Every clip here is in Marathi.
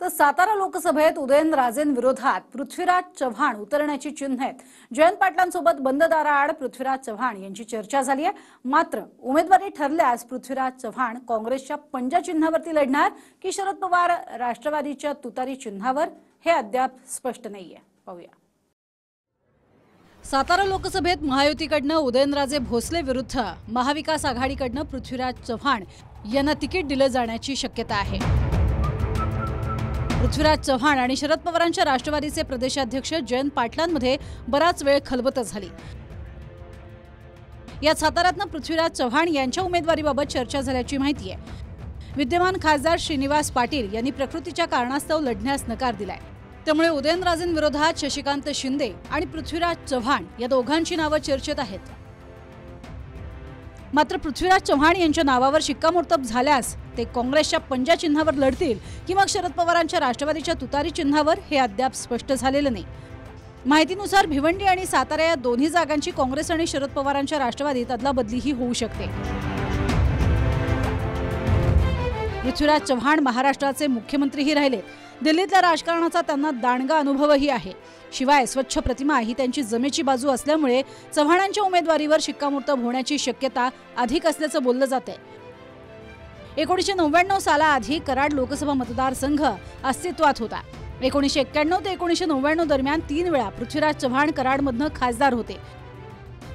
तर सातारा लोकसभेत उदयनराजेंविरोधात पृथ्वीराज चव्हाण उतरण्याची चिन्ह आहेत। जयंत पाटलांसोबत बंद दाराआड पृथ्वीराज चव्हाण यांची चर्चा झाली आहे। मात्र उमेदवारी ठरल्यास पृथ्वीराज चव्हाण काँग्रेसच्या पंजा चिन्हावरती लढणार की शरद पवार राष्ट्रवादीच्या तुतारी चिन्हावर, हे अद्याप स्पष्ट नाहीये। पाहूया। सातारा लोकसभेत महायुतीकडनं उदयनराजे भोसले विरुद्ध महाविकास आघाडीकडनं पृथ्वीराज चव्हाण यांना तिकीट दिलं जाण्याची शक्यता आहे। पृथ्वीराज चव्हाण आणि शरद पवारांच्या राष्ट्रवादीचे प्रदेशाध्यक्ष जयंत पाटलांमध्ये बराच वेळ खलबत झाली। यात साताऱ्यातनं पृथ्वीराज चव्हाण यांच्या उमेदवारीबाबत चर्चा झाल्याची माहिती आहे। विद्यमान खासदार श्रीनिवास पाटील यांनी प्रकृतीच्या कारणास्तव लढण्यास नकार दिलाय। त्यामुळे उदयनराजेंविरोधात शशिकांत शिंदे आणि पृथ्वीराज चव्हाण या दोघांची नावं चर्चेत आहेत। मात्र पृथ्वीराज चव्हाण यांच्या नावावर शिक्कामोर्तब झाल्यास ते काँग्रेसच्या पंजा चिन्हावर लढतील की मग शरद पवारांच्या राष्ट्रवादीच्या तुतारी चिन्हावर, हे अद्याप स्पष्ट झालेलं नाही। माहितीनुसार भिवंडी आणि सातारा या दोन्ही जागांची काँग्रेस आणि शरद पवारांच्या राष्ट्रवादीत अदलाबदलीही होऊ शकते। पृथ्वीराज चव्हाण महाराष्ट्राचे मुख्यमंत्रीही राहिले। दिल्लीतल्या राजकारणाचा त्यांना दांडगा अनुभवही आहे। शिवाय स्वच्छ प्रतिमा ही त्यांची जमेची बाजू असल्यामुळे चव्हाणांच्या उमेदवारीवर शिक्कामोर्तब होण्याची शक्यता अधिक असल्याचं बोललं जाते। 1999 सालाआधी कराड लोकसभा मतदारसंघ अस्तित्वात होता। 1991 ते 1999 दरम्यान 3 वेळा पृथ्वीराज चव्हाण कराडमधनं खासदार होते।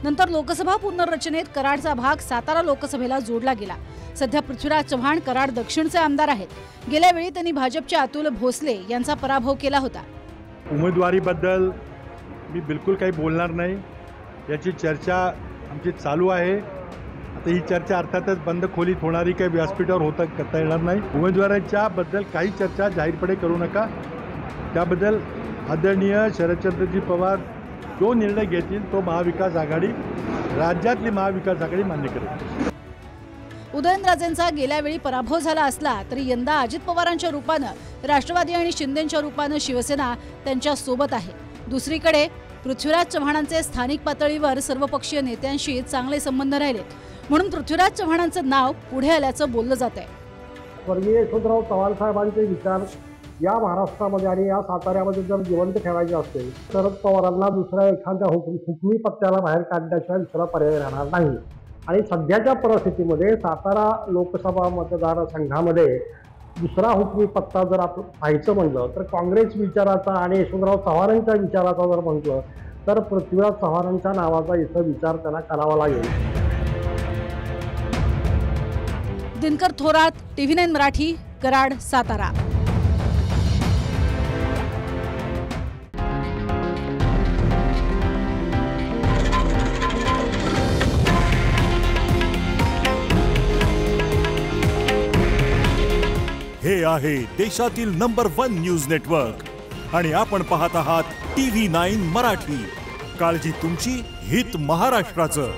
नंतर लोकसभा पुनर्रचनेत कराडचा भाग सातारा लोकसभेला जोडला गेला। सध्या पृथ्वीराज चव्हाण कराड दक्षिणचे आमदार आहेत। गेल्या वेळी त्यांनी भाजपचे अतुल भोसले यांचा पराभव केला होता। उमेदवारीबद्दल मी बिलकुल काही बोलणार नाही। याची चर्चा आमची चालू आहे। आता ही चर्चा अर्थातच बंद खोलीत होणारी काही व्यासपीठावर करता येणार नाही। उमेदवारांच्या बद्दल काही चर्चा जाहीरपणे करू नका। त्याबद्दल आदरणीय शरदचंद्रजी पवार जो निर्णय घेतील तो महाविकास आघाडी, राज्यातली महाविकास आघाडी मान्य करेल। उदयनराजेंचा गेल्या वेळी पराभव झाला असला तरी यंदा अजित पवारांच्या रूपानं राष्ट्रवादी आणि शिंदेंच्या रूपानं शिवसेना त्यांच्या सोबत आहे। दुसरीकडे पृथ्वीराज चव्हाणांचे स्थानिक पातळीवर सर्वपक्षीय नेत्यांशी चांगले संबंध राहिलेत, म्हणून पृथ्वीराज चव्हाणांचं नाव पुढे आल्याचं बोललं जात आहे। स्वर्गीय यशवंतराव चव्हाण साहेबांचे विचार या महाराष्ट्रामध्ये आणि या साताऱ्यामध्ये जर जिवंत ठेवायचे असेल, शरद पवारांना दुसऱ्या एखाद्या हुकमी पत्त्याला बाहेर काढण्याशिवाय दुसरा पर्याय राहणार नाही। आणि सध्याच्या परिस्थितीमध्ये सातारा लोकसभा मतदारसंघामध्ये दुसरा हुकमी पत्ता जर आपण पाहायचं म्हणलं तर काँग्रेस विचाराचा आणि यशवंतराव चव्हाणांच्या विचाराचा जर म्हटलं तर पृथ्वीराज चव्हाणांच्या नावाचा इथं विचार त्यांना करावा लागेल। दिनकर थोरात, TV9 मराठी, कराड, सातारा। हे आहे देशातील नंबर 1 न्यूज नेटवर्क आणि आपण पाहत आहात TV9 मराठी। काळजी तुमची, हित महाराष्ट्राचं।